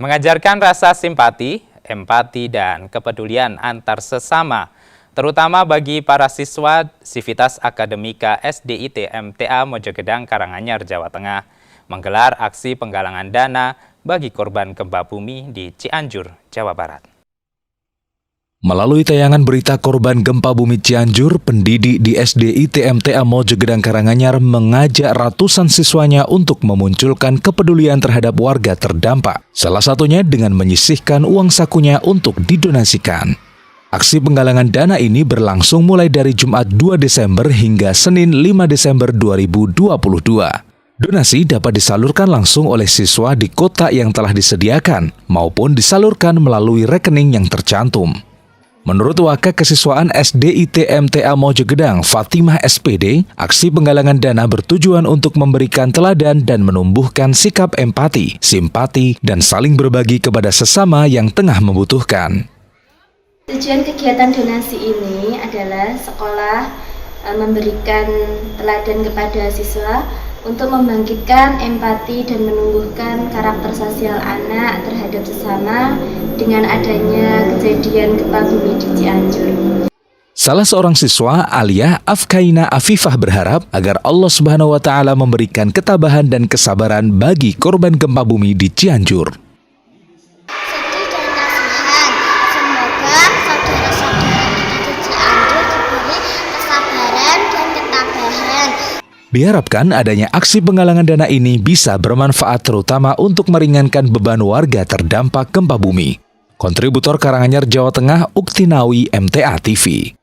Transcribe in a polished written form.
mengajarkan rasa simpati, empati, dan kepedulian antar sesama, terutama bagi para siswa Sivitas Akademika SDIT MTA Mojogedang Karanganyar, Jawa Tengah, menggelar aksi penggalangan dana bagi korban gempa bumi di Cianjur, Jawa Barat. Melalui tayangan berita korban gempa bumi Cianjur, pendidik di SDIT MTA Mojogedang Karanganyar mengajak ratusan siswanya untuk memunculkan kepedulian terhadap warga terdampak. Salah satunya dengan menyisihkan uang sakunya untuk didonasikan. Aksi penggalangan dana ini berlangsung mulai dari Jumat 2 Desember hingga Senin 5 Desember 2022. Donasi dapat disalurkan langsung oleh siswa di kota yang telah disediakan maupun disalurkan melalui rekening yang tercantum. Menurut Wakil Kesiswaan SDIT MTA Mojogedang, Fatimah SPD, aksi penggalangan dana bertujuan untuk memberikan teladan dan menumbuhkan sikap empati, simpati, dan saling berbagi kepada sesama yang tengah membutuhkan. Tujuan kegiatan donasi ini adalah sekolah memberikan teladan kepada siswa untuk membangkitkan empati dan menumbuhkan karakter sosial anak terhadap sesama dengan adanya kejadian gempa bumi di Cianjur. Salah seorang siswa, Alia Afkaina Afifah, berharap agar Allah Subhanahu wa Ta'ala memberikan ketabahan dan kesabaran bagi korban gempa bumi di Cianjur. Sedih dan kasihan, semoga saudara-saudara kita di Cianjur diberi kesabaran dan ketabahan. Diharapkan adanya aksi penggalangan dana ini bisa bermanfaat terutama untuk meringankan beban warga terdampak gempa bumi. Kontributor Karanganyar, Jawa Tengah, Uktinawi, MTA TV.